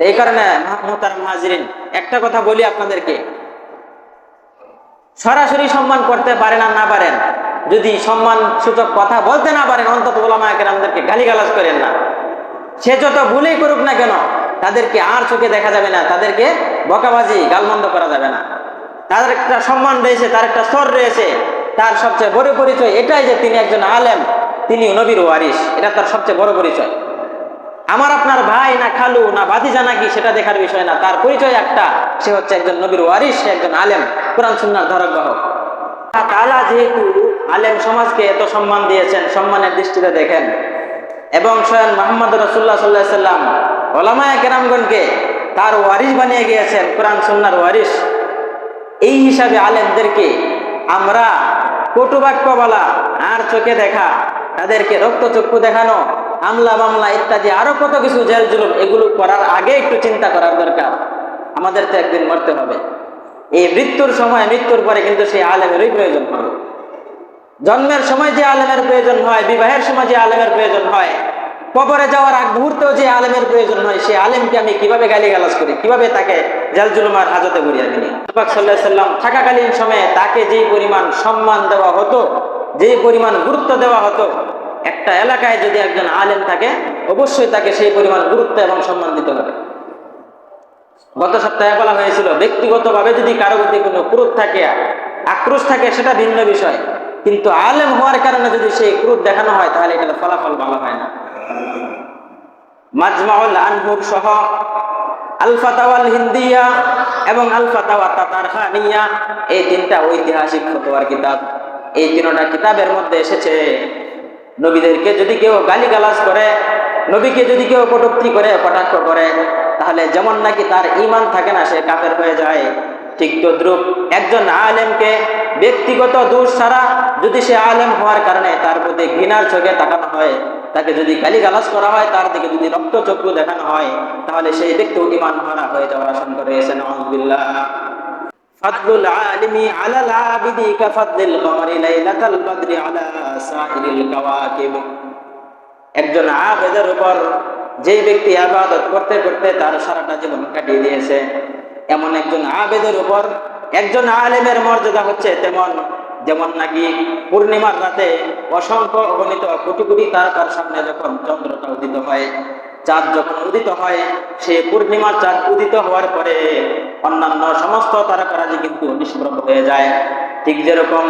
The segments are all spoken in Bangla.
এই কারণে মুহতারাম হাজিরিন, একটা কথা বলি আপনাদেরকে, সরাসরি সম্মান করতে পারেন আর না পারেন, যদি সম্মান সূচক কথা বলতে না পারেন, অন্তত ওলামায়ে কেরামদেরকে গালিগালাজ করেন না। সে যত ভুলেই করুক না কেন, তাদেরকে আর চোখে দেখা যাবে না, তাদেরকে বকাবাজি গালমন্দ করা যাবে না। তাদের একটা সম্মান রয়েছে, তার একটা স্তর রয়েছে। তার সবচেয়ে বড় পরিচয় এটাই যে তিনি একজন আলেম, তিনি নবীর ওয়ারিস। এটা তার সবচেয়ে বড় পরিচয়। আমার আপনার ভাই না খালু না ভাতিজা নাকি সেটা দেখার বিষয় না, তার পরিচয় একটা, সে হচ্ছে একজন নবীর ওয়ারিস, সে একজন আলেম, কোরআন সুন্নাহর ধারক বাহক। আল্লাহ তাআলা যেহেতু আলেম সমাজকে এত সম্মান দিয়েছেন, সম্মানের দৃষ্টিতে দেখেন, এবং স্বয়ং মুহাম্মদ রাসূলুল্লাহ সাল্লাল্লাহু আলাইহি ওয়াসাল্লাম উলামায়ে কেরামগণকে তার ওয়ারিস বানিয়ে গিয়েছেন, কোরআন সুন্নাহর ওয়ারিস। এই হিসাবে আলেমদেরকে আমরা কটুবাক্য বলা, আর চোখে দেখা, তাদেরকে রক্তচক্ষু দেখানো, আমলা মামলা ইত্যাদি আরো কত কিছু জেল জুলুম, এগুলো করার আগে একটু চিন্তা করার দরকার। আমাদের তো একদিন মরতে হবে। এই মৃত্যুর সময়, মৃত্যুর পরে কিন্তু সেই আলেমেরই প্রয়োজন হবে। জন্মের সময় যে আলেমের প্রয়োজন হয়, বিবাহের সময় যে আলেমের প্রয়োজন হয়, কবরে যাওয়ার আগ মুহূর্তেও যে আলেমের প্রয়োজন হয়, সেই আলেমকে আমি কিভাবে গালিগালাজ করি, কিভাবে তাকে জেল জুলুমের হাজতে ভরিয়ে দিই। নবী সাল্লাল্লাহু আলাইহি ওয়াসাল্লাম থাকাকালীন সময়ে তাকে যেই পরিমাণ সম্মান দেওয়া হতো, যেই পরিমাণ গুরুত্ব দেওয়া হতো, একটা এলাকায় যদি একজন আলেম থাকে, অবশ্যই তাকে সেই পরিমাণ গুরুত্ব এবং সম্মান দিতে হবে। গত সপ্তাহে বলা হয়েছিল, ব্যক্তিগতভাবে যদি কারো প্রতি কোনো ক্রোধ থাকে, আক্রোশ থাকে, সেটা ভিন্ন বিষয়, কিন্তু আলেম হওয়ার কারণে যদি সেই ক্রোধ দেখানো হয়, তাহলে এটার ফলাফল ভালো হয় না। মাজমাউল আনহুর সহ আল ফাতাওয়াল হিন্দিয়া এবং আল ফাতাওয়া তাতারখানিয়া, এই তিনটা ঐতিহাসিক ফতোয়ার কিতাব। এই তিনটা কিতাবের মধ্যে এসেছে, নবীদেরকে যদি কেউ গালিগালাজ করে, নবীকে যদি কেউ কটূক্তি করে, কটাক্ষ করে, তাহলে যেমন নাকি তার ঈমান থাকে না, সে কাফের হয়ে যায়, ঠিক তদ্রূপ একজন আলেমকে ব্যক্তিগত দোষ ছাড়া যদি সে আলেম হওয়ার কারণে তার প্রতি ঘৃণার চোখে তাকানো হয়, তাকে যদি গালিগালাজ করা হয়, তার দিকে যদি রক্তচক্ষু দেখানো হয়, তাহলে সেই ব্যক্তিও ঈমান হারা হয়ে যাওয়ার আশঙ্কা রয়েছে। নাউযুবিল্লাহ। ফাদলুল আলিমি আলাল আবিদি কাফাদলিল কমারি লাইলাতাল বদরি আলা সাইরিল কাওয়াকিব। একজন আবেদের উপর যেই ব্যক্তি ইবাদত করতে করতে তার সারাটা জীবন কাটিয়ে দিয়েছে, এমন একজন আবেদের উপর একজন আলেমের মর্যাদা হচ্ছে তেমন, যেমন নাকি পূর্ণিমার রাতে অসংখ্য অগণিত কোটি কোটি তারকার সামনে যখন চন্দ্রটা উদিত হয়, চাঁদ যখন উদিত হয়, সে পূর্ণিমার চাঁদ উদিত হওয়ার পরে অন্যান্য সমস্ত তারকারাজি কিন্তু নিষ্প্রভ হয়ে যায়। ঠিক যেরকম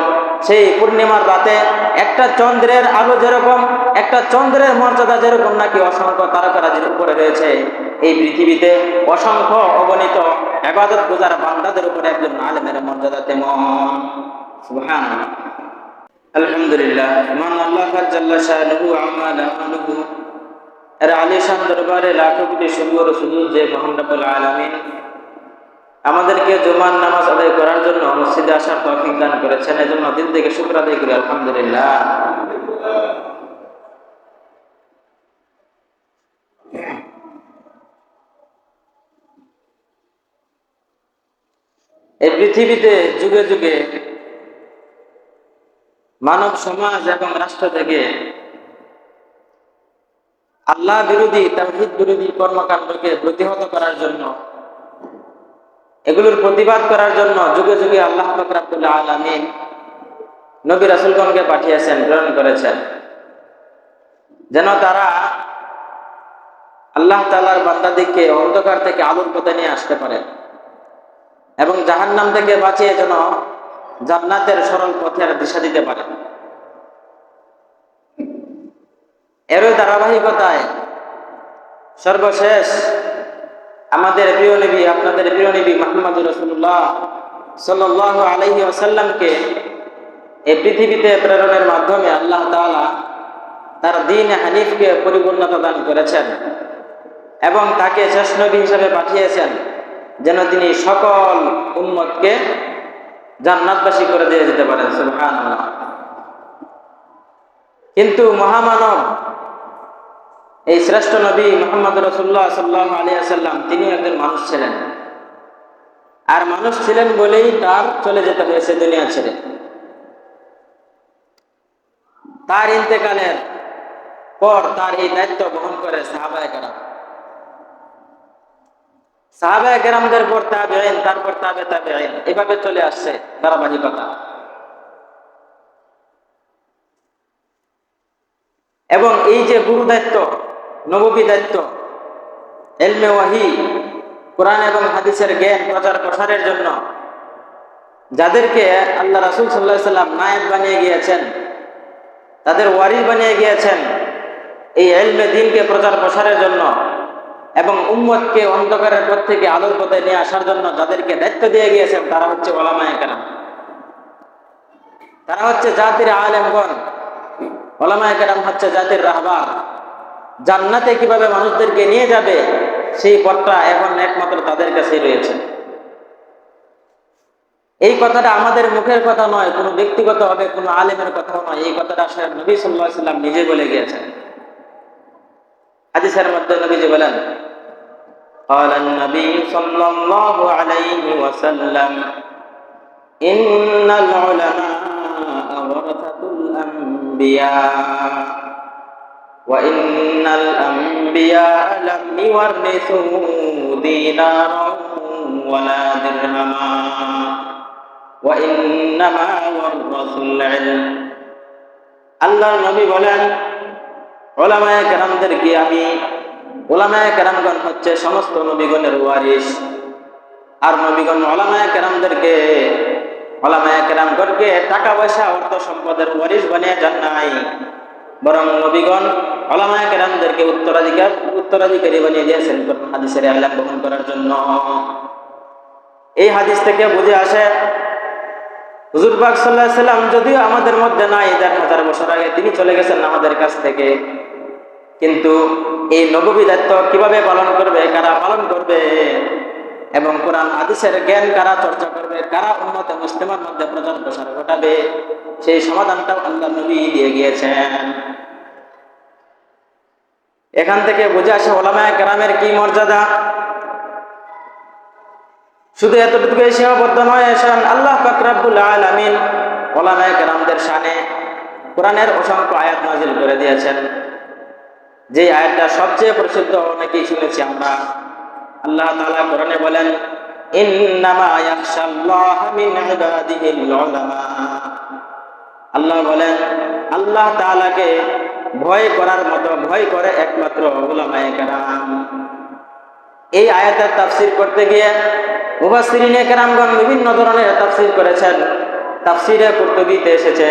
সেই পূর্ণিমার রাতে একটা চন্দ্রের আলো যেরকম, একটা চন্দ্রের মর্যাদা যেরকম নাকি অসংখ্য তারকারাজির উপরে রয়েছে, এই পৃথিবীতে অসংখ্য অগণিত ইবাদত গুজার বান্দাদের উপরে একজন আলেমের মর্যাদা তেমন। সুবহানাল্লাহ, আলহামদুলিল্লাহ। মান আল্লাহ জাল্লা শানুহু আম্মা নাহনুহু, এর আলিশান দরবারে লাখো কোটি শুকর ও সুজুদ যে মহান রব্বুল আলামিন আমাদেরকে জুমার নামাজ আদায় করার জন্য মসজিদে আসার তৌফিক দান করেছেন, এজন্য দিল থেকে শুকর আদায় করি আলহামদুলিল্লাহ। এই পৃথিবীতে যুগে যুগে মানব সমাজ এবং রাষ্ট্র থেকে আল্লাহ বিরোধী, তাওহীদ বিরোধী কর্মকাণ্ডকে প্রতিহত করার জন্য, এগুলোর প্রতিবাদ করার জন্য যুগে যুগে আল্লাহ পাক রব্বুল আলামিন নবী রাসূলগণকে পাঠিয়েছেন, প্রেরণ করেছেন, যেন তারা আল্লাহ তাআলার বান্দাদেরকে অন্ধকার থেকে আলোর পথে নিয়ে আসতে পারে এবং জাহান্নাম থেকে বাঁচিয়ে যেন জান্নাতের সরল পথের দিশা দিতে পারে। এরই ধারাবাহিকতায় সর্বশেষ আমাদের প্রিয় নবী, আপনাদের প্রিয় নবী মুহাম্মদুর রাসূলুল্লাহ সাল্লাল্লাহু আলাইহি ওয়াসাল্লামকে এই পৃথিবীতে প্রেরণের মাধ্যমে আল্লাহ তাআলা তার দ্বীন হানিফকে পরিপূর্ণতা দান করেছেন এবং তাকে শেষ নবী হিসেবে পাঠিয়েছেন, যেন তিনি সকল উম্মতকে জান্নাতবাসী করে দিয়ে যেতে পারেন। সুবহানাল্লাহ। কিন্তু মহামানব এই শ্রেষ্ঠ নবী মুহাম্মদ রাসূলুল্লাহ সাল্লাল্লাহু আলাইহি ওয়াসাল্লাম, তিনি একজন মানুষ ছিলেন, আর মানুষ ছিলেন বলেই তার চলে যেতে হয়েছে দুনিয়া ছেড়ে। তার ইন্তেকালের পর তার এই দায়িত্ব বহন করে সাহাবায়ে কেরাম। সাহাবায়ে কেরামদের পর তাবেঈন, তারপর তাবেঈন, এভাবে চলে আসছে ধারাবাহিকতা। এবং এই যে গুরু দায়িত্ব, নববী দায়িত্ব, ইলমে ওয়াহী, কোরআন এবং হাদিসের জ্ঞান প্রচার প্রসারের জন্য যাদেরকে আল্লাহ রাসূল সাল্লাল্লাহু আলাইহি সাল্লাম নায়েব বানিয়ে গিয়েছেন, তাদের ওয়ারিস বানিয়ে গিয়েছেন এই ইলমে দ্বীনকে প্রচার প্রসারের জন্য এবং উম্মতকে অন্ধকারের পথ থেকে আলোর পথে নিয়ে আসার জন্য যাদেরকে দায়িত্ব দিয়ে গিয়েছেন, তারা হচ্ছে উলামায়ে কেরাম। তারা হচ্ছে জাতির আলেমগণ। উলামায়ে কেরাম হচ্ছে জাতির রাহবার। জান্নাতে কিভাবে মানুষদেরকে নিয়ে যাবে সেই পথটা এখন একমাত্র তাদের কাছেই রয়েছে। এই কথাটা আমাদের মুখের কথা নয়, কোনো ব্যক্তিগত হবে কোনো আলেমের কথাও নয়, এই কথাটা স্বয়ং নবী সাল্লাল্লাহু আলাইহি সাল্লাম নিজে বলে গিয়েছেন। হাদিসের মধ্যে নবীজি বলেন, قال النبي صلى الله عليه وسلم إن العلماء ورثة الأنبياء وإن الأنبياء لم يورثوا دينارا ولا درهما وإنما ورثوا العلم। আল্লাহর নবী বলেন, উলামায়ে কেরামদেরকে আমি, উলামায়ে কেরামগণ হচ্ছে সমস্ত নবীগণের ওয়ারিস। আর নবীগণ উলামায়ে কেরামদেরকে, উলামায়ে কেরামগণকে টাকা পয়সা অর্থ সম্পদের ওয়ারিস বানিয়ে যান নাই, বরং নবীগণ উলামায়ে কেরামদেরকে উত্তরাধিকারী বানিয়ে দিয়েছেন হাদিসের ইলম বহন করার জন্য। এই হাদিস থেকে বুঝে আসে হুজুর পাক সাল্লাল্লাহু আলাইহি সাল্লাম যদিও আমাদের মধ্যে নাই, 1000 বছর আগে তিনি চলে গেছেন আমাদের কাছ থেকে, কিন্তু এই নববী দায়িত্ব কিভাবে পালন করবে, কারা পালন করবে এবং কোরআন হাদিসের জ্ঞান কারা চর্চা করবে, কারা উম্মতে মুসলিমার মধ্যে প্রচার প্রসার ঘটাবে, সেই সমাধানটাও আল্লাহ নবী দিয়ে গিয়েছেন। এখান থেকে বুঝে আসে উলামায়ে কেরামের কি মর্যাদা। শুধু এতটুকুই সীমাবদ্ধ নয়, আল্লাহ পাক রব্বুল আলামিন উলামায়ে কেরামদের শানে কোরআনের অসংখ্য আয়াত নাযিল করে দিয়েছেন। যে আয়াতটা সবচেয়ে প্রসিদ্ধ, অনেকেই শুনেছি আমরা। আল্লাহ তাআলা কোরআনে বলেন, ইন্নামা ইয়াখশাল্লাহা মিন ইবাদিহিল উলামা। আল্লাহ বলেন, আল্লাহ তাআলাকে ভয় করার মতো ভয় করে একমাত্র উলামায়ে কেরাম। এই আয়াতের তাফসীর করতে গিয়ে মুফাসসিরিনে কেরামগণ বিভিন্ন ধরনের তাফসীর করেছেন। তাফসীরে কুরতুবীতে এসেছে,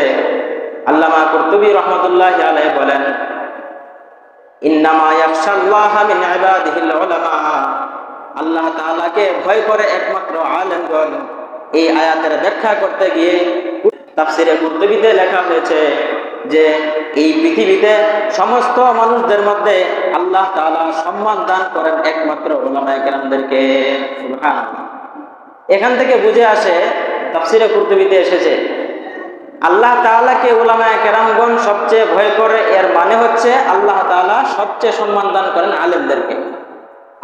আল্লামা কুরতুবী রাহমাতুল্লাহি আলাইহি বলেন, ইন্নামা ইয়াখশাল্লাহা মিন ইবাদিহিল উলামা। আল্লাহ তাআলাকে ভয় করে একমাত্র আলেমগণ। এই আয়াতের ব্যাখ্যা করতে গিয়ে তাফসীরে কুরতুবীতে লেখা হয়েছে যে এই পৃথিবীতে সমস্ত মানুষদের মধ্যে আল্লাহ তাআলা সম্মান দান করেন একমাত্র উলামায়ে কেরামদেরকে। সুবহানাল্লাহ। এখান থেকে বুঝে আসে, তাফসীরে কুরতুবীতে এসেছে, আল্লাহ তাআলাকে উলামায়ে কেরামগণ সবচেয়ে ভয় করে, এর মানে হচ্ছে আল্লাহ তাআলা সবচেয়ে সম্মান দান করেন আলেমদেরকে।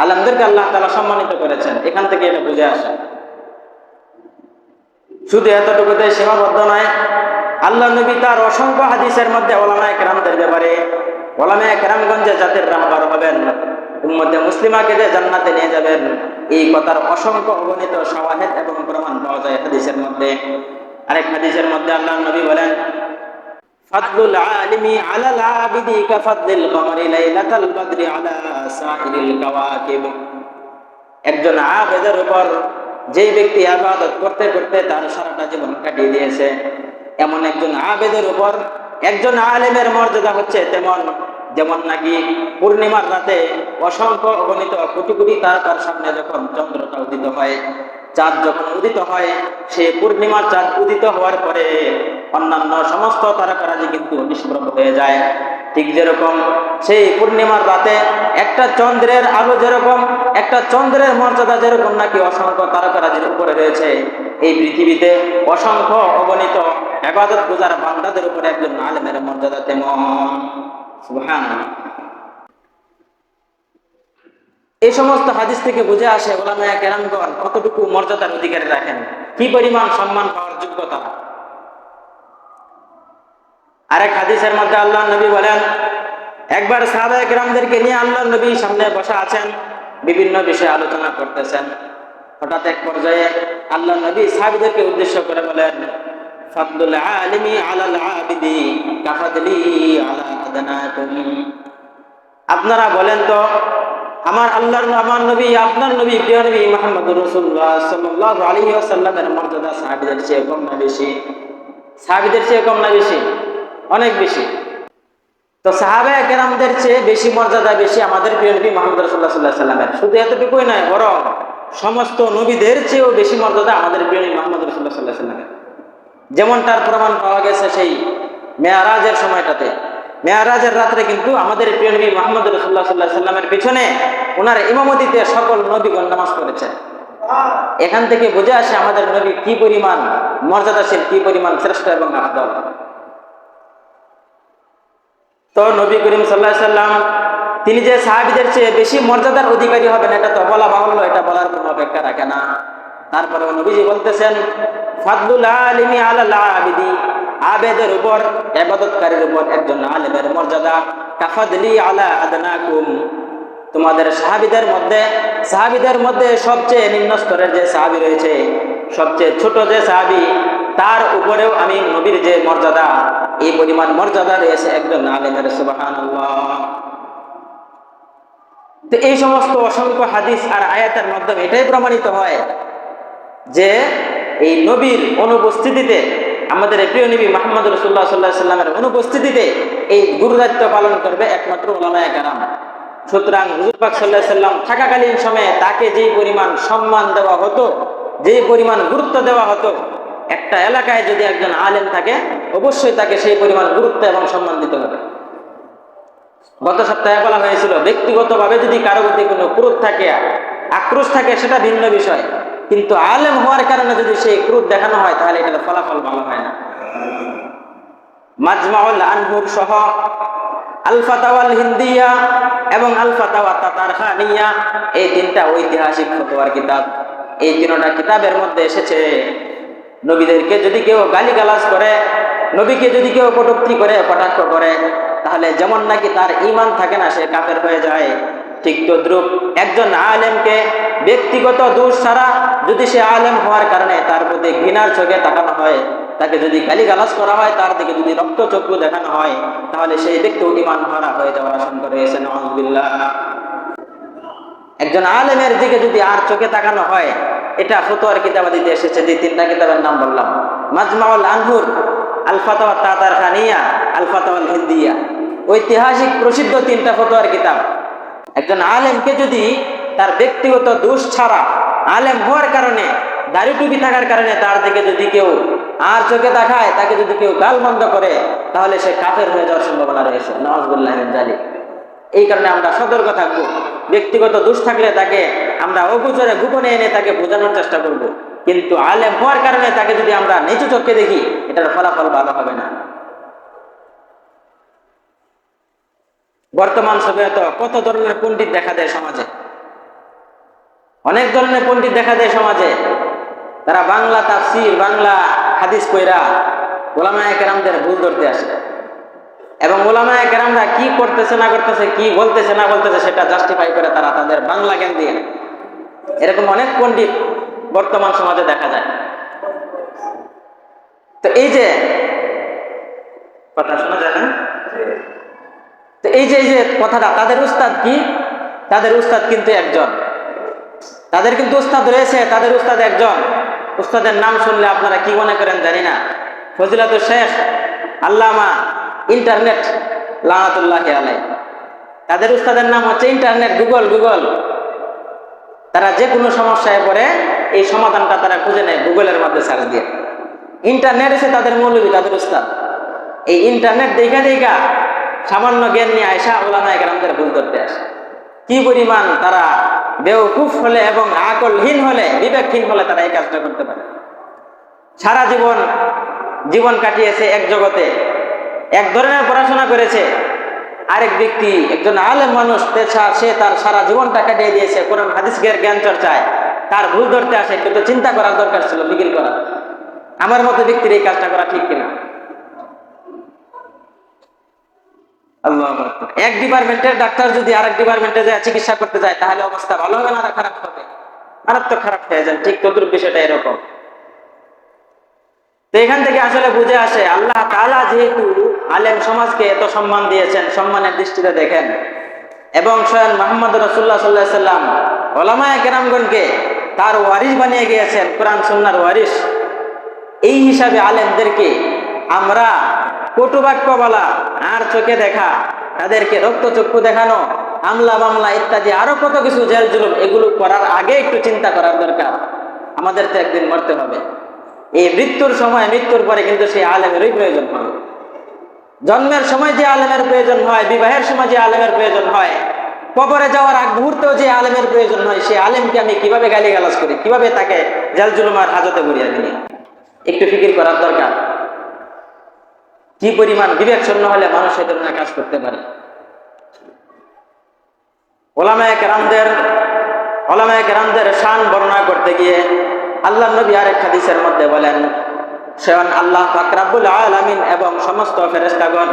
আলেমদেরকে আল্লাহ তাআলা সম্মানিত করেছেন। এখান থেকে এটা বুঝে আসে। শুধু এতটুকুতে সীমাবদ্ধ নয়, আল্লাহ নবী তার অসংখ্য হাদিসের মধ্যে উলামায়ে কেরামদের ব্যাপারে, উলামায়ে কেরামগণ যে জাতির রাহবার হবেন, উম্মতে মুসলিমাকে যে জান্নাতে নিয়ে যাবেন, এই কথার অসংখ্য অগণিত শাওয়াহিদ এবং প্রমাণ পাওয়া যায় হাদিসের মধ্যে। আরেক হাদিসের মধ্যে আল্লাহ নবী বলেন, ফাদলুল আলিমি আলাল আবিদি কাফাদলিল কমারি লাইলাতাল বদরি আলা সাইরিল কাওয়াকিব। একজন আবেদের উপর, যেই ব্যক্তি ইবাদত করতে করতে তার সারাটা জীবন কাটিয়ে দিয়েছে, এমন একজন আবেদের উপর একজন আলেমের মর্যাদা হচ্ছে যেমন নাকি পূর্ণিমার রাতে অসংখ্য অগণিত কোটি কোটি তারকার সামনে যখন চন্দ্রটা উদিত হয়, চাঁদ যখন উদিত হয়, সেই পূর্ণিমার চাঁদ উদিত হওয়ার পরে অন্যান্য সমস্ত তারকারাজি কিন্তু নিষ্প্রভ হয়ে যায়। ঠিক যেরকম সেই পূর্ণিমার রাতে একটা চন্দ্রের আলো যেরকম, একটা চন্দ্রের মর্যাদা যেরকম নাকি অসংখ্য তারকারাজির উপরে রয়েছে, এই পৃথিবীতে অসংখ্য অগণিত ইবাদত গুজার বান্দাদের উপরে একজন আলেমের মর্যাদা তেমন। সুবহানাল্লাহ। এই সমস্ত হাদিস থেকে বুঝে আসে উলামায়ে কেরামগণ কতটুকু মর্যাদার অধিকারী রাখেন, কি পরিমাণ সম্মান পাওয়ার যোগ্যতা। আরেক হাদিসের মধ্যে আল্লাহ নবী বলেন, একবার সাহাবায়ে কেরামদেরকে নিয়ে আল্লাহ নবী সামনে বসা আছেন, বিভিন্ন বিষয়ে আলোচনা করতেছেন। হঠাৎ এক পর্যায়ে আল্লাহ নবী সাহাবীদেরকে উদ্দেশ্য করে বলেন, ফাদলুল আলিমি আলাল আবিদি কাফাদলি আলা আদনাকুম। আপনারা বলেন তো, আমার নবী, আপনার নবী, প্রিয় নবী মুহাম্মদুর রাসূলুল্লাহ সাল্লাল্লাহু আলাইহি ওয়াসাল্লামের মর্যাদা সাহাবীদের চেয়ে কম না বেশি? সাহাবীদের চেয়ে কম না বেশি? অনেক বেশি। তো সাহাবায়ে কেরামদের চেয়ে বেশি মর্যাদা বেশি আমাদের প্রিয় নবী মুহাম্মদ রাসূলুল্লাহ সাল্লাল্লাহু আলাইহি ওয়াসাল্লামের। শুধু এতটুকুই নয়, বরং সমস্ত নবীদের চেয়েও বেশি মর্যাদা আমাদের প্রিয় নবী মুহাম্মদ রাসূলুল্লাহ সাল্লাল্লাহু আলাইহি ওয়াসাল্লামের। যেমনটার প্রমাণ পাওয়া গেছে সেই মেরাজের সময়টাতে। মেরাজের রাত্রে কিন্তু আমাদের প্রিয় নবী মুহাম্মদ রাসূলুল্লাহ সাল্লাল্লাহু আলাইহি ওয়াসাল্লামের পিছনে ওনার ইমামতিতে সকল নবীগণ নামাজ পড়েছেন। এখান থেকে বোঝা আসে আমাদের নবী কি পরিমাণ মর্যাদাশীল, কি পরিমাণ শ্রেষ্ঠ এবং আফদল। তো নবী করিম সাল্লাল্লাহু আলাইহি ওয়াসাল্লাম তিনি যে সাহাবীদের চেয়ে বেশি মর্যাদার অধিকারী হবেন, এটা তো বলা বাহুল্য, এটা বলার কোনো অপেক্ষা রাখে না। তারপরেও নবীজি বলতেছেন, ফাদলুল আলিমি আলাল আবিদি, আবেদের উপর, ইবাদতকারীর উপর একজন আলেমের মর্যাদা কাফাদলি আলা আদনাকুম, তোমাদের সাহাবীদের মধ্যে সবচেয়ে নিম্ন স্তরের যে সাহাবী রয়েছে, সবচেয়ে ছোট যে সাহাবী, তার উপরেও আমি নবীর যে মর্যাদা, এই পরিমাণ মর্যাদা রয়েছে একজন আলেমের। সুবহানাল্লাহ। তো এই সমস্ত অসংখ্য হাদিস আর আয়াতের মাধ্যমে এটাই প্রমাণিত হয় যে এই নবীর অনুপস্থিতিতে, আমাদের প্রিয় নবী মুহাম্মদ রাসূলুল্লাহ সাল্লাল্লাহু আলাইহি ওয়াসাল্লামের অনুপস্থিতিতে এই গুরুদায়িত্ব পালন করবে একমাত্র উলামায়ে কেরাম। সুতরাং হুজুর পাক সাল্লাল্লাহু আলাইহি ওয়াসাল্লাম থাকাকালীন সময়ে তাকে যেই পরিমাণ সম্মান দেওয়া হতো, যেই পরিমাণ গুরুত্ব দেওয়া হতো, একটা এলাকায় যদি একজন আলেম থাকে অবশ্যই তাকে সেই পরিমাণ গুরুত্ব এবং সম্মান দিতে হবে। গত সপ্তাহে বলা হয়েছিল, ব্যক্তিগতভাবে যদি কারো প্রতি কোনো ক্রোধ থাকে, আক্রোশ থাকে, সেটা ভিন্ন বিষয়, কিন্তু আলেম হওয়ার কারণে যদি সেই ক্রোধ দেখানো হয় তাহলে এটার ফলাফল ভালো হয় না। মাজমাউল আনহুর সহ আল ফাতাওয়াল হিন্দিয়া এবং আল ফাতাওয়া তাতারখানিয়া, এই তিনটা ঐতিহাসিক ফতোয়ার কিতাব। এই তিনটা কিতাবের মধ্যে এসেছে, নবীদেরকে যদি কেউ গালিগালাজ করে, নবীকে যদি কেউ কটূক্তি করে, কটাক্ষ করে, তাহলে যেমন নাকি তার ঈমান থাকে না, সে কাফের হয়ে যায়, ঠিক তদ্রূপ একজন আলেমকে ব্যক্তিগত দোষ ছাড়া যদি সে আলেম হওয়ার কারণে তার প্রতি ঘৃণার চোখে তাকানো হয়, তাকে যদি গালিগালাজ করা হয়, তার দিকে যদি রক্তচক্ষু দেখানো হয়, তাহলে সেই ব্যক্তিও ঈমান হারা হয়ে যাওয়ার আশঙ্কা রয়েছে। নাউযুবিল্লাহ। একজন আলেমের দিকে যদি আর চোখে তাকানো হয়, এটা ফতোয়ার কিতাবাদিতে এসেছে। যে তিনটা কিতাবের নাম বললাম, মাজমাউল আনহুর, আল ফাতাওয়া তাতারখানিয়া, আল ফাতাওয়াল হিন্দিয়া, ঐতিহাসিক প্রসিদ্ধ তিনটা ফতোয়ার কিতাব। একজন আলেমকে যদি তার ব্যক্তিগত দোষ ছাড়া আলেম হওয়ার কারণে, দাড়ি টুপি থাকার কারণে তার দিকে যদি কেউ আর চোখে তাকায়, তাকে যদি কেউ গালমন্দ করে, তাহলে সে কাফের হয়ে যাওয়ার সম্ভাবনা রয়েছে। নাউযুবিল্লাহি মিন যালিক। এই কারণে আমরা সতর্ক থাকবো। ব্যক্তিগত দোষ থাকলে তাকে আমরা অগোচরে গোপনে এনে তাকে বোঝানোর চেষ্টা করব, কিন্তু আলেম হওয়ার কারণে তাকে যদি আমরা নিচু চোখে দেখি, এটার ফলাফল ভালো হবে না। বর্তমান সময়ে তো কত ধরনের পণ্ডিত দেখা দেয় সমাজে, অনেক ধরনের পণ্ডিত দেখা দেয় সমাজে। তারা বাংলা তাফসীর, বাংলা হাদিস কইরা উলামায়ে কেরামদের ভুল ধরতে আসে, এবং উলামায়ে কেরামরা কি করতেছে না করতেছে, কি বলতেছে না বলতেছে, সেটা জাস্টিফাই করে তারা তাদের বাংলা জ্ঞান দিয়ে। এরকম অনেক পণ্ডিত বর্তমান সমাজে দেখা যায়। তো এই যে কথা শোনা যায় না, তো এই যে কথাটা, তাদের উস্তাদ কি? তাদের উস্তাদ কিন্তু একজন, তাদের কিন্তু উস্তাদ রয়েছে, তাদের উস্তাদ একজন। উস্তাদের নাম শুনলে আপনারা কি মনে করেন জানি না, ফজিলাতুল শেখ আল্লামা ইন্টারনেট লানাতুল্লাহি আলাইহি। তাদের উস্তাদের নাম হচ্ছে ইন্টারনেট, গুগল। তারা যে কোনো সমস্যায় পড়ে এই সমাধানটা তারা খুঁজে নেয় গুগলের মধ্যে সার্চ দিয়ে। ইন্টারনেট এসে তাদের মৌলবী, তাদের উস্তাদ। এই ইন্টারনেট দেখা সামান্য জ্ঞান নিয়ে আয়সা উলামায়ে কেরামদের ভুল ধরতে আসে। কি পরিমাণ তারা বেওকুফ হলে এবং আকলহীন হলে, বিবেকহীন হলে তারা এই কাজটা করতে পারে। সারা জীবন কাটিয়েছে এক জগতে, এক ধরনের পড়াশোনা করেছে। আরেক ব্যক্তি, একজন আলেম মানুষ, সে তার সারা জীবনটা কাটিয়ে দিয়েছে কোরআন হাদিসের জ্ঞান চর্চায়, তার ভুল ধরতে আসে। কিন্তু চিন্তা করার দরকার ছিল, ফিকির করা, আমার মতো ব্যক্তির এই কাজটা করা ঠিক কিনা। আল্লাহু আকবার। এক ডিপার্টমেন্টের ডাক্তার যদি আরেক ডিপার্টমেন্টে যায় চিকিৎসা করতে যায়, তাহলে অবস্থা ভালো হবে না খারাপ হবে? মারাত্মক খারাপ হয়ে যায়। ঠিক তদ্রুপ বিষয়টা এরকম। তো এখান থেকে আসলে বুঝে আসে আল্লাহ তাআলা যেহেতু আলেম সমাজকে এত সম্মান দিয়েছেন, সম্মানের দৃষ্টিতে দেখেন, এবং স্বয়ং মুহাম্মদ রাসূলুল্লাহ সাল্লাল্লাহু আলাইহি সাল্লাম উলামায়ে কেরামগণকে তার ওয়ারিস বানিয়ে গিয়েছেন, কোরআন সুন্নাহর ওয়ারিস। এই হিসাবে আলেমদেরকে আমরা কটু বাক্য বলা, আর চোখে দেখা, তাদেরকে রক্তচক্ষু দেখানো, হামলা মামলা ইত্যাদি আরো কত কিছু জেল জুলুম, এগুলো করার আগে একটু চিন্তা করার দরকার। আমাদের তো একদিন মরতে হবে। এই মৃত্যুর সময়, মৃত্যুর পরে কিন্তু সেই আলেমেরই প্রয়োজন হবে। জন্মের সময় যে আলেমের প্রয়োজন হয়, বিবাহের সময় যে আলেমের প্রয়োজন হয়, কবরে যাওয়ার আগ মুহূর্তেও যে আলেমের প্রয়োজন হয়, সেই আলেমকে আমি কিভাবে গালিগালাজ করি, কিভাবে তাকে জেল জুলুমার হাজতে ভরিয়ে দিই, একটু ফিকির করার দরকার। কি পরিমাণ বিবেক শূন্য হলে মানুষ এই ধরনের কাজ করতে পারে। ওলামায়ে কেরামদের শান বর্ণনা করতে গিয়ে আল্লাহ নবী আরেক হাদিসের মধ্যে বলেন, স্বয়ং আল্লাহ পাক রব্বুল আলামিন এবং সমস্ত ফেরেশতাগণ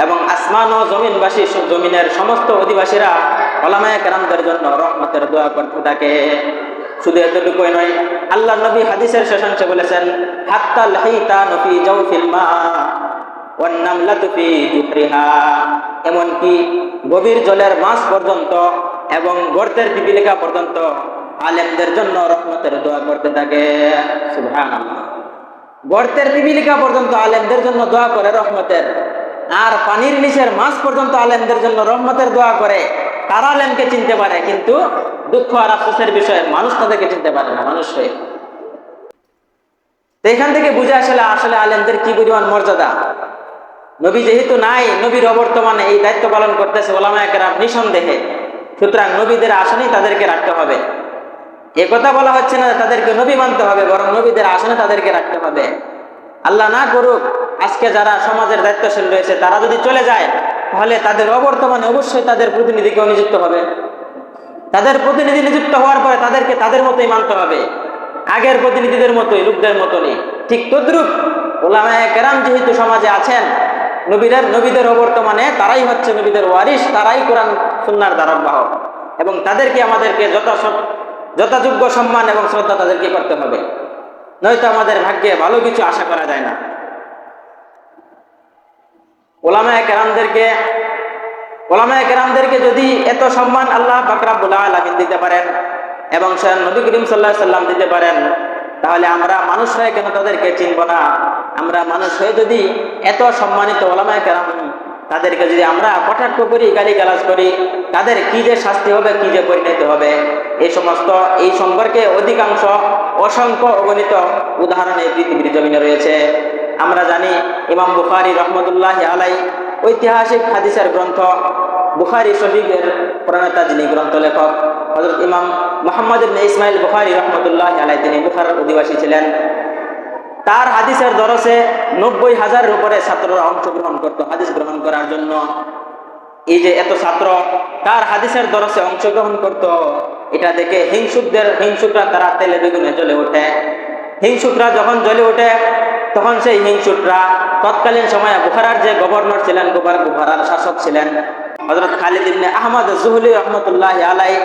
এবং আসমান ও জমিনবাসী, জমিনের সমস্ত অধিবাসীরা ওলামায়ে কেরামদের জন্য রহমতের দোয়া করতে থাকে। শুধু এতটুকুই নয়, আল্লাহ নবী হাদিসের শেষাংশে বলেছেন, হাত্তাল হাইতানু ফি জাওফিল মা ওয়ান নামলাতু ফি জুহরিহা, এমনকি গভীর জলের মাছ পর্যন্ত এবং গর্তের পিপিলিকা পর্যন্ত আলেমদের জন্য রহমতের দোয়া করতে থাকে। সুবহানাল্লাহ। গর্তের পিপিলিকা পর্যন্ত আলেমদের জন্য দোয়া করে রহমতের, আর পানির নিচের মাছ পর্যন্ত আলেমদের জন্য রহমতের দোয়া করে। তারা আলেমকে চিনতে পারে, কিন্তু দুঃখ আর আফসোসের বিষয়ে মানুষ তাদেরকে চিনতে পারে না, মানুষ হয়ে। তো এখান থেকে বুঝে আসলে আলেমদের কি পরিমাণ মর্যাদা। নবী যেহেতু নাই, নবীর অবর্তমানে এই দায়িত্ব পালন করতেছে ওলামায়ে কেরাম নিঃসন্দেহে, সুতরাং নবীদের আসনেই তাদেরকে রাখতে হবে। এ কথা বলা হচ্ছে না তাদেরকে নবী মানতে হবে, বরং নবীদের আসনে তাদেরকে রাখতে হবে। আল্লাহ না করুক, আজকে যারা সমাজের দায়িত্বশীল রয়েছে তারা যদি চলে যায়, তাহলে তাদের অবর্তমানে অবশ্যই তাদের প্রতিনিধিকেও নিযুক্ত হবে। তাদের প্রতিনিধি নিযুক্ত হওয়ার পরে তাদেরকে তাদের মতোই মানতে হবে, আগের প্রতিনিধিদের মতোই, লোকদের মতনই। ঠিক তদ্রুপ ওলামায়ে কেরাম যেহেতু সমাজে আছেন, নবীদের অবর্তমানে তারাই হচ্ছে নবীদের ওয়ারিস, তারাই কোরআন সুন্নাহর ধারকবাহক, এবং তাদেরকে আমাদেরকে যথাযোগ্য সম্মান এবং শ্রদ্ধা তাদেরকে করতে হবে, নয়তো আমাদের ভাগ্যে ভালো কিছু আশা করা যায় না। ওলামায়ে কেরামদেরকে যদি এত সম্মান আল্লাহ পাক রব্বুল আলামিন দিতে পারেন এবং স্বয়ং নবী করিম সাল্লাল্লাহু আলাইহি সাল্লাম দিতে পারেন, তাহলে আমরা মানুষ হয়ে কেন তাদেরকে চিনব না? আমরা মানুষ হয়ে যদি এত সম্মানিত ওলামায়ে কেরাম, তাদেরকে যদি আমরা কটাক্ষ করি, গালিগালাজ করি, তাদের কি যে শাস্তি হবে, কি যে পরিণতি হবে, এই সম্পর্কে অসংখ্য অগণিত উদাহরণ এই পৃথিবীর জমিনে রয়েছে। আমরা জানি ইমাম বুখারী রাহমাতুল্লাহি আলাইহি ঐতিহাসিক হাদিসের গ্রন্থ বুখারী শরীফের প্রণেতা, যিনি গ্রন্থ লেখক হযরত ইমাম মুহাম্মদ ইবনে ইসমাইল বুখারী রাহমাতুল্লাহি আলাইহি, তিনি বুখারার অধিবাসী ছিলেন। তার হাদিসের দরসে 90,000-এর উপরে ছাত্ররা অংশগ্রহণ করত হাদিস গ্রহণ করার জন্য। এই যে এত ছাত্র তার হাদিসের দরসে অংশগ্রহণ করত, এটা দেখে হিংসুকরা তারা তেলে বেগুনে জ্বলে ওঠে। হিংসুকরা যখন জ্বলে ওঠে, তখন সেই হিংসুকরা তৎকালীন সময়ে বুখারার যে গভর্নর ছিলেন, বুখারার শাসক ছিলেন হযরত খালিদ ইবনে আহমদ যুহলি রাহমাতুল্লাহি আলাইহি,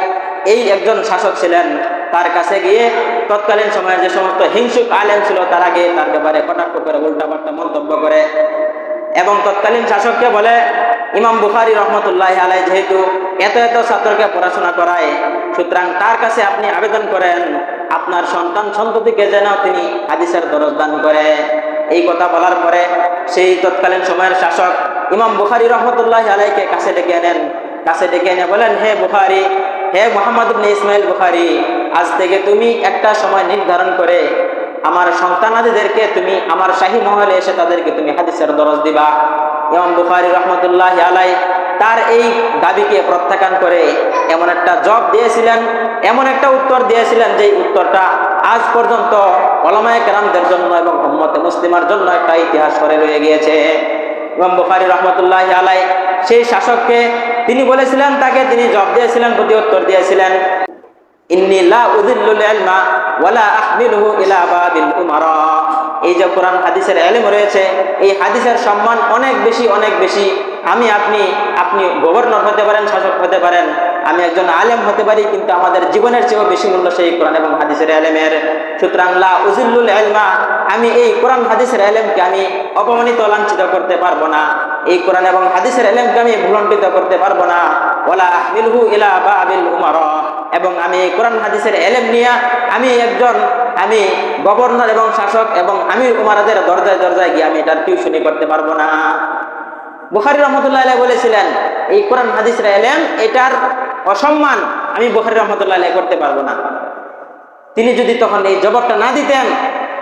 এই একজন শাসক ছিলেন। তার কাছে গিয়ে তৎকালীন সময়ে যে সমস্ত হিংসুক আলেম ছিল, তারা গিয়ে তার ব্যাপারে কটাক্ষ করে, উল্টাপাল্টা মন্তব্য করে, এবং তৎকালীন শাসককে বলে, ইমাম বুখারী রাহমাতুল্লাহি আলাইহি যেহেতু এত ছাত্রকে পড়াশোনা করায়, সুতরাং তার কাছে আপনি আবেদন করেন আপনার সন্তান সন্ততিকে যেন তিনি হাদিসের দরস দান করে। এই কথা বলার পরে সেই তৎকালীন সময়ের শাসক ইমাম বুখারী রাহমাতুল্লাহি আলাইহিকে কাছে ডেকে এনে বলেন, হে বুখারী, হে মুহাম্মদ ইবনে ইসমাইল বুখারী, আজ থেকে তুমি একটা সময় নির্ধারণ করে আমার সন্তানাদিদেরকে তুমি আমার শাহী মহলে এসে তাদেরকে তুমি হাদিসের দরস দিবা। ইমাম বুখারী রাহমাতুল্লাহি আলাইহি তার এই দাবিকে প্রত্যাখ্যান করে এমন একটা এমন একটা উত্তর দিয়েছিলেন, যে উত্তরটা আজ পর্যন্ত উলামায়ে কেরামদের জন্য এবং উম্মতে মুসলিমার জন্য একটা ইতিহাস হয়ে রয়ে গিয়েছে। ইমাম বুখারী রাহমাতুল্লাহি আলাইহি সেই শাসককে তিনি বলেছিলেন, তিনি জবাব দিয়েছিলেন, প্রতিউত্তর দিয়েছিলেন, ইন্নী লা উযিল্লুল ইলমা ওয়া লা আহমিলুহু ইলা বাবিল উমারা। এই যে কোরআন হাদিসের এলেম রয়েছে, এই হাদিসের সম্মান অনেক বেশি, অনেক বেশি। আপনি গভর্নর হতে পারেন, শাসক হতে পারেন, আমি একজন আলেম হতে পারি, কিন্তু আমাদের জীবনের চেয়েও বেশি মূল্য সেই কোরআন এবং হাদিসের এলেমের। সুতরাং লা উজিল্লুল ইলমা, আমি এই কোরআন হাদিসের এলেমকে আমি অপমানিত, লাঞ্ছিত করতে পারবো না। এই কোরআন এবং হাদিসের এলেমকে আমি ভুলণ্ঠিত করতে পারবো না। ওয়ালা আহমিলহু ইলা বাবিল উমারা, এবং আমি এই কোরআন হাদিসের এলেম নিয়ে আমি গভর্নর এবং শাসক এবং আমির উমারাদের দরজায় দরজায় গিয়ে আমি এটার টিউশনি করতে পারবো না। বুখারী রহমতুল্লাহ আলাইহি বলেছিলেন, এই কোরআন হাদিসের এলেম, এটার অসম্মান আমি বুখারী রহমতুল্লাহ আলাইহি করতে পারবো না। তিনি যদি তখন এই জবাবটা না দিতেন,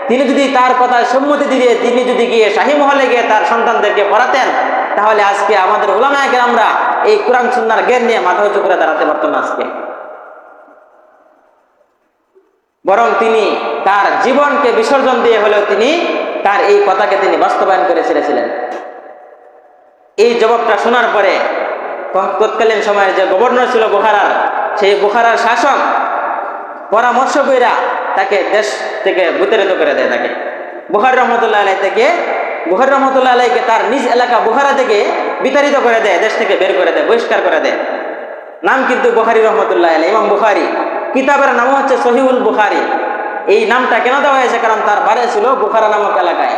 তিনি যদি তার কথায় সম্মতি দিয়ে তিনি যদি গিয়ে শাহী মহলে গিয়ে তার সন্তানদেরকে পড়াতেন, তাহলে আজকে আমাদের উলামায়ে কেরামরা এই কোরআন সুন্নাহর জ্ঞান নিয়ে মাথা উঁচু করে দাঁড়াতে পারতো না আজকে। বরং তিনি তার জীবনকে বিসর্জন দিয়ে হলেও তিনি তার এই কথাকে তিনি বাস্তবায়ন করে ছেড়েছিলেন। এই জবাবটা শোনার পরে তৎকালীন সময়ের যে গভর্নর ছিল বুখারার, সেই বুখারার শাসক পরামর্শ কইরা তাকে দেশ থেকে বিতাড়িত করে দেয়। তাকে বুখারী রহমতুল্লাহ আলাইহিকে তার নিজ এলাকা বুখারা থেকে বিতাড়িত করে দেয়, দেশ থেকে বের করে দেয়, বহিষ্কার করে দেয়। নাম কিন্তু বুখারী রহমতুল্লাহ আলাইহি, ইমাম বুখারী, কিতাবের নাম হচ্ছে সহিহুল বুখারী। এই নামটা কেন দেওয়া হয়েছে? কারণ তার বাড়ি ছিল বুখারা নামক এলাকায়,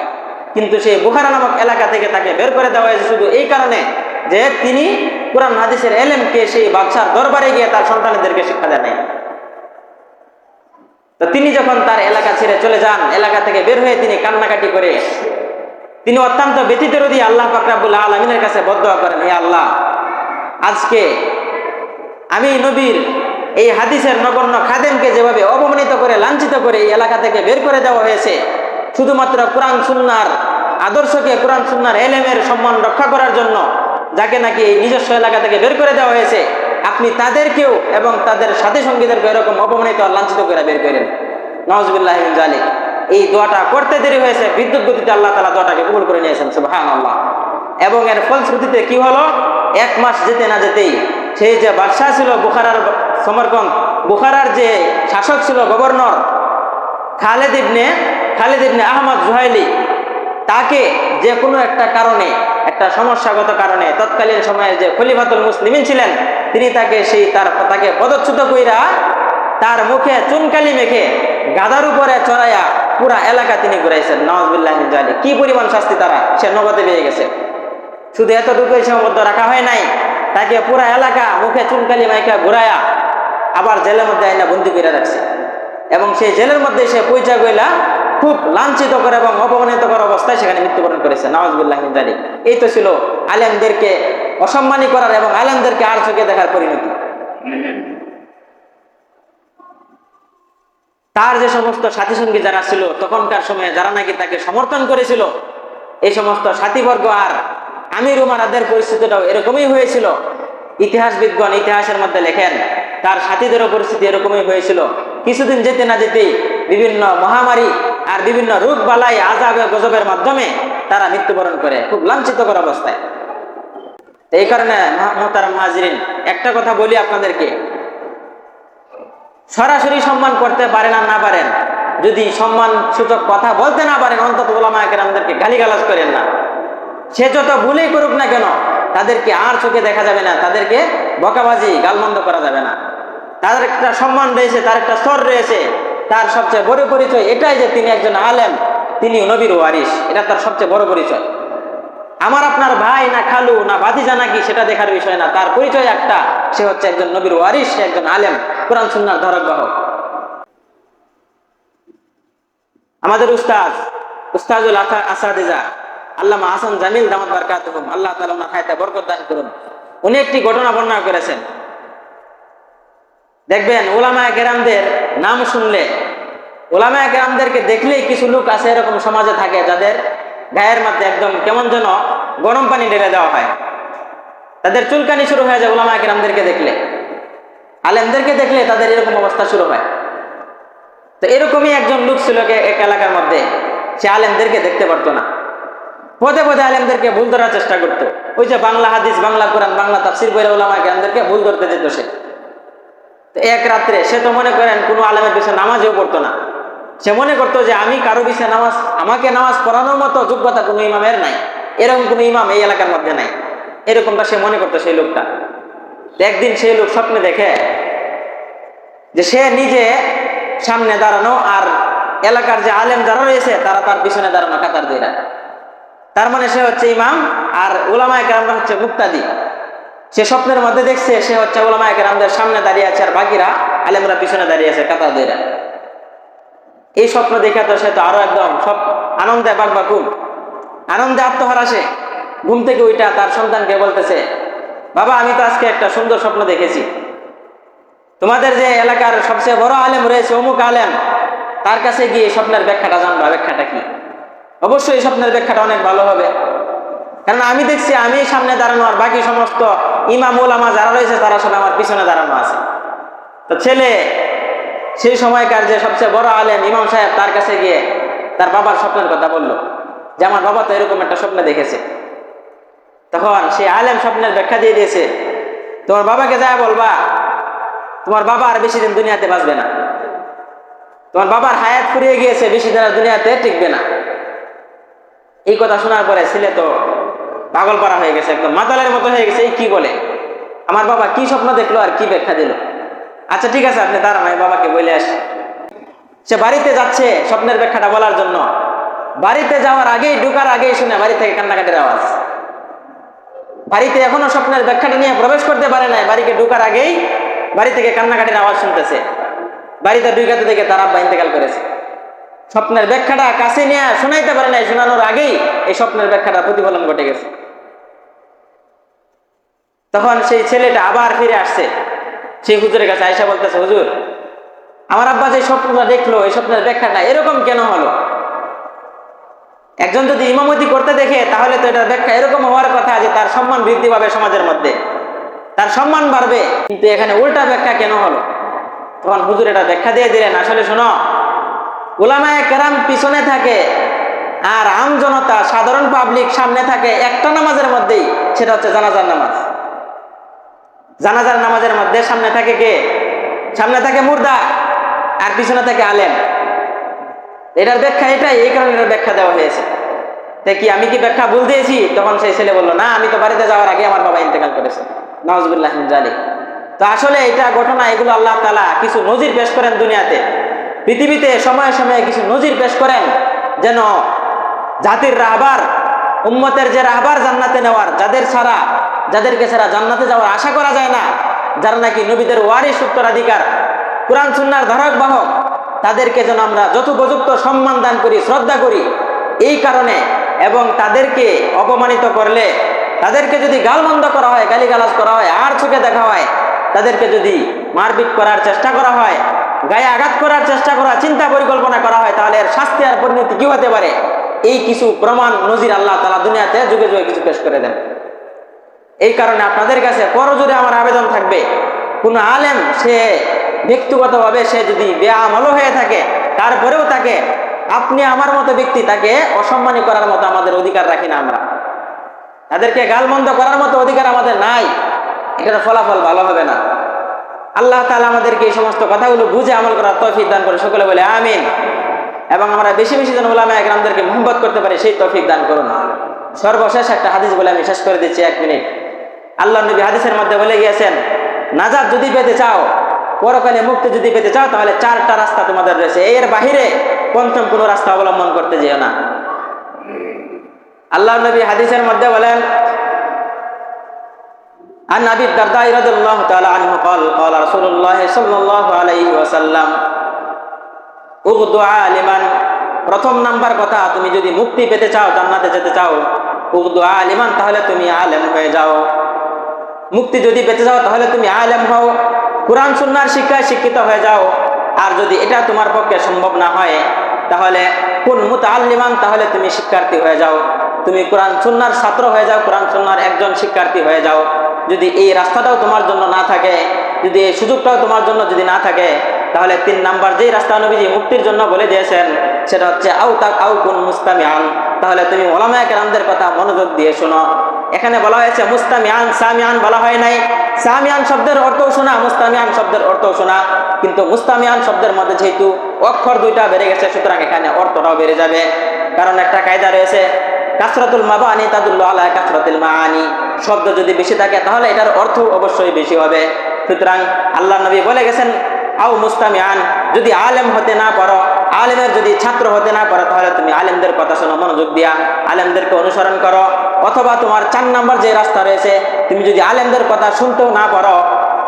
কিন্তু সেই বুখারা নামক এলাকা থেকে তাকে বের করে দেওয়া হয়েছে শুধু এই কারণে যে তিনি কোরআন হাদিসের এলেমকে সেই বাদশার দরবারে গিয়ে তার সন্তানদেরকে শিক্ষা দেন। তো তিনি যখন তার এলাকা ছেড়ে চলে যান, এলাকা থেকে বের হয়ে তিনি কান্নাকাটি করে তিনি অত্যন্ত ব্যতিতরদী আল্লাহ পাক রব্বুল আলামিনের কাছে বদদোয়া করেন, হে আল্লাহ, আজকে আমি নবীর এই হাদিসের নগণ্য খাদেমকে যেভাবে অপমানিত করে, লাঞ্ছিত করে এই এলাকা থেকে বের করে দেওয়া হয়েছে, শুধুমাত্র কোরআন সুন্নাহর আদর্শকে, কোরআন সুন্নাহর এলেমের সম্মান রক্ষা করার জন্য যাকে নাকি এই নিজস্ব এলাকা থেকে বের করে দেওয়া হয়েছে, আপনি তাদেরকেও এবং তাদের সাথী সঙ্গীদেরকে এরকম অপমানিত আর লাঞ্ছিত করে বের করেন। নাউজুবিল্লাহি মিন যালিক। এই দোয়াটা করতে দেরি হয়েছে, বিদ্যুৎ গতিতে আল্লাহ তাআলা দোয়াটাকে কবুল করে নিয়েছেন, সুবহানাল্লাহ। এবং এর ফলশ্রুতিতে কি হলো, 1 মাস যেতে না যেতেই সেই যে বাদশাহ ছিল বুখারার, সমরকন্দ, বুখারার যে শাসক ছিল, গভর্নর খালিদ ইবনে আহমদ জুহাইলি, তাকে যে কোনো একটা কারণে, একটা সমস্যাগত কারণে তৎকালীন সময়ের যে খলিফাতুল মুসলিমিন ছিলেন, তিনি তাকে পদচ্যুত কইরা তার মুখে চুনকালি মেখে গাধার উপরে চড়াইয়া পুরা এলাকা তিনি ঘুরাইছেন। নাউজুবিল্লাহি মিন যালিক। কি পরিমাণ শাস্তি সে নগদে পেয়ে গেছে। শুধু এতটুকুই সীমাবদ্ধ রাখা হয় নাই, তাকে পুরা এলাকা মুখে চুনকালি মাইকা ঘুরাইয়া আবার জেলের মধ্যে আইনা বন্দি করে রাখছে, এবং সেই জেলের মধ্যে সে পয়সা গইলা খুব লাঞ্ছিত করে এবং অপমানিত করা অবস্থায় সেখানে মৃত্যুবরণ করেছে। নাউজুবিল্লাহি মিন যালিক। এই তো ছিল আলেমদেরকে অসম্মানী করার এবং আলেমদেরকে আর চোখে দেখার পরিণতি। তার যে সমস্ত সাথী সঙ্গী যারা ছিল তখনকার সময়ে, যারা নাকি তাকে সমর্থন করেছিল, এই সমস্ত সাথীবর্গ আর আমির উমারাদের পরিস্থিতিটাও এরকমই হয়েছিল। ইতিহাসবিদগণ ইতিহাসের মধ্যে লেখেন তার সাথীদেরও পরিস্থিতি এরকমই হয়েছিল। কিছুদিন যেতে না যেতেই বিভিন্ন মহামারী আর বিভিন্ন রোগ বালাই, আযাব গজবের মাধ্যমে তারা মৃত্যুবরণ করে খুব লাঞ্ছিতকর অবস্থায়। এই কারণে মুহতারাম হাজিরিন, একটা কথা বলি আপনাদেরকে, সরাসরি সম্মান করতে পারেন আর না পারেন, যদি সম্মান সূচক কথা বলতে না পারেন, অন্তত উলামায়ে কেরামদেরকে গালিগালাজ করেন না। সে যত ভুলেই করুক না কেন, তাদেরকে আর চোখে দেখা যাবে না, তাদেরকে বকাবাজি গালমন্দ করা যাবে না। তাদের একটা সম্মান রয়েছে, তার একটা স্তর রয়েছে, তার সবচেয়ে বড় পরিচয় এটাই যে তিনি একজন আলেম, তিনি নবীর ওয়ারিস। এটা তার সবচেয়ে বড় পরিচয়। আমার আপনার ভাই না খালু না ভাতিজা নাকি সেটা দেখার বিষয় না, তার পরিচয় একটা, সে হচ্ছে একজন নবীর ওয়ারিস, সে একজন আলেম, কোরআন সুন্নাহর ধারক বাহক। আমাদের উস্তাজুল আসাদিজা আল্লামা হাসান জামিল দামাত বারকাতুহুম, আল্লাহ তাআলা ওনার হায়াতে বরকত দান করুন, উনি একটি ঘটনা বর্ণনা করেছেন। দেখবেন উলামায়ে কেরামদের নাম শুনলে, উলামায়ে কেরামদেরকে দেখলেই কিছু লোক আছে এরকম সমাজে থাকে যাদের গায়ের মধ্যে একদম কেমন যেন গরম পানি ঢেলে দেওয়া হয়, তাদের চুলকানি শুরু হয়ে যায় উলামায়ে কেরামদেরকে দেখলে, আলেমদেরকে দেখলে তাদের এরকম অবস্থা শুরু হয়। তো এরকমই একজন লোক ছিল এক এলাকার মধ্যে, সে আলেমদেরকে দেখতে পারতো না, পদে পদে আলেমদেরকে ভুল ধরার চেষ্টা করতো। ওই যে বাংলা হাদিস, বাংলা কোরআন, বাংলা তাফসীর বইরা উলামায়ে কেরামদেরকে ভুল ধরতে যেত সে। তো এক রাত্রে, সে তো মনে করেন কোনো আলেমের পিছনে নামাজও পড়তো না, সে মনে করতো যে আমি কারো পিছে নামাজ, আমাকে নামাজ পড়ানোর মতো যোগ্যতা কোনো ইমামের নাই, এরকম কোনো ইমাম এই এলাকার মধ্যে নাই, এরকমটা সে মনে করতো সেই লোকটা। একদিন সেই লোক স্বপ্নে দেখে যে সে নিজে সামনে দাঁড়ানো আর এলাকার যে আলেম যারা রয়েছে তারা তার পিছনে দাঁড়ানো কাতার দুইরা। তার মানে সে হচ্ছে ইমাম আর উলামায়ে কেরামরা হচ্ছে মুক্তাদি। সে স্বপ্নের মধ্যে দেখছে সে হচ্ছে উলামায়ে কেরামদের সামনে দাঁড়িয়ে আছে আর বাকিরা আলেমরা পিছনে দাঁড়িয়ে আছে কাতার দুইরা। এই স্বপ্ন দেখে তো সে তো আরো একদম সব আনন্দে বাকবাকুল, আনন্দে আত্মহারা। সে ঘুম থেকে ওইটা তার সন্তানকে বলতেছে, বাবা আমি তো আজকে একটা সুন্দর স্বপ্ন দেখেছি, তোমাদের যে এলাকার সবচেয়ে বড় আলেম রয়েছে অমুক আলেম, তার কাছে গিয়ে স্বপ্নের ব্যাখ্যাটা জানবা, ব্যাখ্যাটা কি। অবশ্যই স্বপ্নের ব্যাখ্যাটা অনেক ভালো হবে, কারণ আমি দেখছি আমি সামনে দাঁড়ানো আর বাকি সমস্ত ইমাম ওলামা যারা রয়েছে তারা সব আমার পিছনে দাঁড়ানো আছে। তো ছেলে সেই সময়কার যে সবচেয়ে বড় আলেম ইমাম সাহেব তার কাছে গিয়ে তার বাবার স্বপ্নের কথা বলল যে আমার বাবা তো এরকম একটা স্বপ্ন দেখেছে। তখন সেই আলেম স্বপ্নের ব্যাখ্যা দিয়ে দিয়েছে, তোমার বাবাকে যা বলবা তোমার বাবা আর বেশি দিন দুনিয়াতে বাঁচবে না, তোমার বাবার হায়াত ফুরিয়ে গিয়েছে, বেশি দিন আর দুনিয়াতে টিকবে না। এই কথা শোনার পরে ছেলে তো পাগল পাড়া হয়ে গেছে, একদম মাতালের মতো হয়ে গেছে। এই কি বলে, আমার বাবা কি স্বপ্ন দেখলো আর কি ব্যাখ্যা দিল। আচ্ছা ঠিক আছে আপনি দাঁড়ান, আমি বাবাকে বলে আসি। সে বাড়িতে যাচ্ছে স্বপ্নের ব্যাখ্যাটা বলার জন্য। বাড়িতে যাওয়ার আগেই, ঢুকার আগেই শুনে বাড়ি থেকে কান্নাকাটির আওয়াজ। বাড়িতে এখনো স্বপ্নের ব্যাখ্যাটা নিয়ে প্রবেশ করতে পারে নাই, বাড়িতে ঢুকার আগেই বাড়ি থেকে কান্নাকাটির আওয়াজ শুনতেছে। বাড়িতে ঢুকাতে থেকে তার আব্বা ইন্তেকাল করেছে। স্বপ্নের ব্যাখ্যাটা কাছে নিয়ে শোনাইতে পারে নাই, শোনানোর আগেই এই স্বপ্নের ব্যাখ্যাটা প্রতিফলন ঘটে গেছে। তখন সেই ছেলেটা আবার ফিরে আসছে সেই হুজুরের কাছে, আয়েশা বলতেছে, হুজুর আমার আব্বা যে স্বপ্নটা দেখলো এই স্বপ্নের ব্যাখ্যাটা এরকম কেন হলো? একজন যদি ইমামতি করতে দেখে তাহলে তো এটার ব্যাখ্যা এরকম হওয়ার কথা যে তার সম্মান বৃদ্ধি পাবে, সমাজের মধ্যে তার সম্মান বাড়বে, কিন্তু এখানে উল্টা ব্যাখ্যা কেন হলো? তখন হুজুর এটা ব্যাখ্যা দিয়ে দিলেন, আসলে শোনো, উলামায়ে কেরাম পিছনে থাকে আর আম জনতা সাধারণ পাবলিক সামনে থাকে একটা নামাজের মধ্যেই, সেটা হচ্ছে জানাজার নামাজ। জানাজার নামাজের মধ্যে সামনে থাকে কে? সামনে থাকে মুর্দা আর পিছনে থাকে আলেম। এটার ব্যাখ্যা এটাই, এই কারণে এটার ব্যাখ্যা দেওয়া হয়েছে। তাই কি আমি কি ব্যাখ্যা ভুল দিয়েছি? তখন সেই ছেলে বললো, না আমি তো বাড়িতে যাওয়ার আগে আমার বাবা ইন্তেকাল করেছে, নাউজুবিল্লাহ মিন যালিক। তো আসলে এটা ঘটনা, এগুলো আল্লাহ তাআলা কিছু নজির পেশ করেন দুনিয়াতে, পৃথিবীতে সময়ে সময়ে কিছু নজির পেশ করেন, যেন জাতির রাহবার, উম্মতের যে রাহবার জান্নাতে নেওয়ার, যাদেরকে ছাড়া জান্নাতে যাওয়ার আশা করা যায় না, যারা নাকি নবীদের ওয়ারিস উত্তরাধিকার, কুরআন সুন্নাহর ধারক বাহক, তাদেরকে যেন আমরা যথোপযুক্ত সম্মান দান করি, শ্রদ্ধা করি। এই কারণে, এবং তাদেরকে অপমানিত করলে, তাদেরকে যদি গালমন্দ করা হয়, গালিগালাজ করা হয়, আর চোখে দেখা হয়, তাদেরকে যদি মারপিট করার চেষ্টা করা হয়, গায়ে আঘাত করার চেষ্টা করা, চিন্তা পরিকল্পনা করা হয়, তাহলে এর শাস্তি আর পরিণতি কি হতে পারে, এই কিছু প্রমাণ নজির আল্লাহ তাআলা দুনিয়াতে যুগে যুগে কিছু পেশ করে দেন। এই কারণে আপনাদের কাছে করজোরে আমার আবেদন থাকবে, কোন আলেম সে ব্যক্তিগতভাবে সে যদি বেআমলও হয়ে থাকে, তারপরেও তাকে, আপনি আমার মতো ব্যক্তি, তাকে অসম্মানী করার মতো আমাদের অধিকার রাখি না আমরা, তাদেরকে গালমন্দ করার মতো অধিকার আমাদের নাই। এটার ফলাফল ভালো হবে না। আল্লাহ তাআলা আমাদেরকে এই সমস্ত কথাগুলো বুঝে আমল করার তৌফিক দান করে, সকলে বলে আমিন। এবং আমরা বেশি বেশি যেন উলামায়ে কেরামদেরকে মুহাব্বত করতে পারি, সেই তৌফিক দান করুন। সর্বশেষ একটা হাদিস বলে আমি শেষ করে দিচ্ছি, 1 মিনিট। আল্লাহর নবী হাদিসের মধ্যে বলে গিয়েছেন, নাজাত যদি পেতে চাও, পরকালে মুক্তি যদি পেতে চাও, তাহলে 4টা রাস্তা তোমাদের রয়েছে, এর বাহিরে পঞ্চম কোনো রাস্তা অবলম্বন করতে যেও না। আল্লাহর নবী হাদিসের মধ্যে বলেন, আন আবি দারদা রাদিয়াল্লাহু তাআলা আনহু قال قال رسول الله صلى الله عليه وسلم উগদু আলিমান, প্রথম নাম্বার কথা, তুমি যদি মুক্তি পেতে চাও, জান্নাতে যেতে চাও, উগদু আলিমান, তাহলে তুমি আলেম হয়ে যাও। মুক্তি যদি পেতে চাও তাহলে তুমি আলেম হও, কুরআন সুন্নাহর শিক্ষায় শিক্ষিত হয়ে যাও। আর যদি এটা তোমার পক্ষে সম্ভব না হয়, তাহলে কুন মুতাআল্লিমান, তাহলে তুমি শিক্ষার্থী হয়ে যাও, তুমি কুরআন সুন্নাহর ছাত্র হয়ে যাও, কুরআন সুন্নাহর একজন শিক্ষার্থী হয়ে যাও। যদি এই রাস্তাটাও তোমার জন্য না থাকে, যদি এই সুযোগটাও তোমার জন্য যদি না থাকে, তাহলে 3 নাম্বার যেই রাস্তা নবীজি মুক্তির জন্য বলে দিয়েছেন, সেটা হচ্ছে আউ কুন মুস্তামিআন, তাহলে তুমি উলামায়ে কেরামদের কথা মনোযোগ দিয়ে শোনো। এখানে বলা হয়েছে মুস্তামিআন, সামিআন বলা হয় নাই। সামিআন শব্দের অর্থও শোনা, মুস্তামিআন শব্দের অর্থও শোনা। কিন্তু মুস্তামিয়ান শব্দের মধ্যে যেহেতু অক্ষর দুইটা বেড়ে গেছে, সুতরাং এখানে অর্থটাও বেড়ে যাবে। কারণ একটা কায়দা রয়েছে, কাসরাতুল মাবানি তাদুল্লু আলা কাসরাতিল মাআনি, শব্দ যদি বেশি থাকে তাহলে এটার অর্থ অবশ্যই বেশি হবে। সুতরাং আল্লাহ নবী বলে গেছেন আও মুস্তামিয়ান, যদি আলেম হতে না পারো, আলেমের যদি ছাত্র হতে না পারো, তাহলে তুমি আলেমদের কথা শোনো মনোযোগ দিয়া, আলেমদেরকে অনুসরণ করো। অথবা তোমার 4 নম্বর যে রাস্তা রয়েছে, তুমি যদি আলেমদের কথা শুনতেও না পারো,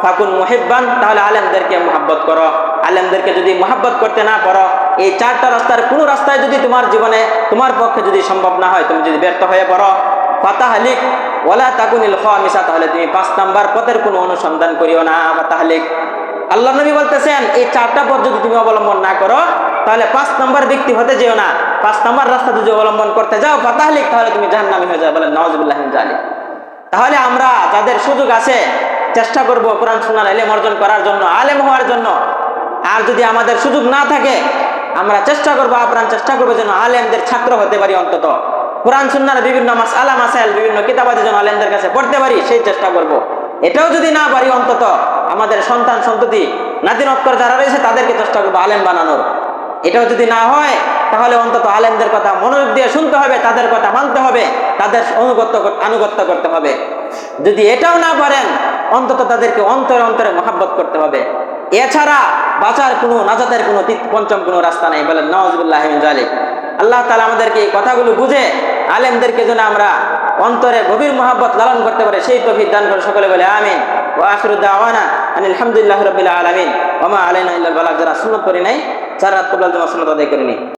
ফাকুন মুহিব্বান, তাহলে আলেমদেরকে মুহাব্বত করো। আলেমদেরকে যদি মুহাব্বত করতে না পারো, এই 4টা রাস্তার কোনো রাস্তায় যদি তোমার জীবনে তোমার পক্ষে যদি সম্ভব না হয়, তুমি যদি ব্যর্থ হয়ে পড়ো, ফাতাহলিক ওয়ালা তাকুনিল খামিসা, তাহলে তুমি 5 নাম্বার পথের কোনো অনুসন্ধান করিও না। ফাতাহলিক, আল্লাহ নবী বলতেছেন এই 4টা পথ যদি তুমি অবলম্বন না করো, তাহলে 5 নাম্বার ব্যক্তি হতে যেও না। 5 নাম্বার রাস্তা যদি অবলম্বন করতে যাও, ফাতাহলিক, তাহলে তুমি জাহান্নামী হয়ে যাবে। বলেন নাউযুবিল্লাহি মিন যালিক। তাহলে আমরা যাদের সুযোগ আছে চেষ্টা করব কোরআন সুন্নাহর ইলম অর্জন করার জন্য, আলেম হওয়ার জন্য। আর যদি আমাদের সুযোগ না থাকে, আমরা চেষ্টা করবো, আপ্রাণ চেষ্টা করবো যেন আলেমদের ছাত্র হতে পারি। অন্তত কোরআন সুন্নাহর বিভিন্ন মাসআলা মাসাইল বিভিন্ন কিতাবাদি যেন আলেমদের কাছে পড়তে পারি, সেই চেষ্টা করব। এটাও যদি না পারি, অন্তত আমাদের সন্তান সন্ততি নাতিনক্কর যারা রয়েছে তাদেরকে চেষ্টা করবো আলেম বানানোর। এটাও যদি না হয়, তাহলে অন্তত আলেমদের কথা মনোযোগ দিয়ে শুনতে হবে, তাদের কথা মানতে হবে, তাদের আনুগত্য করতে হবে। যদি এটাও না পারেন, অন্তত তাদেরকে অন্তরে অন্তরে মহাব্বত করতে হবে। এছাড়া বাঁচার কোনো, নাজাতের কোনো পঞ্চম কোনো রাস্তা নেই। বলেন নাউযুবিল্লাহি মিন যালিক। আল্লাহ তাআলা আমাদেরকে এই কথাগুলো বুঝে আলেমদেরকে যেন আমরা অন্তরে গভীর মহাব্বত লালন করতে পারে, সেই তৌফিক দান করে। সকলে বলে আমিন। ওয়া আখিরু দাওয়ানা আনিল হামদুলিল্লাহি রাব্বিল আলামিন ওয়া মা আলাইনা ইল্লাল বালাগ। যারা সুন্নাত করি নাই, যারা রাত কবুল জমা সুন্নাত আদায় করেনি।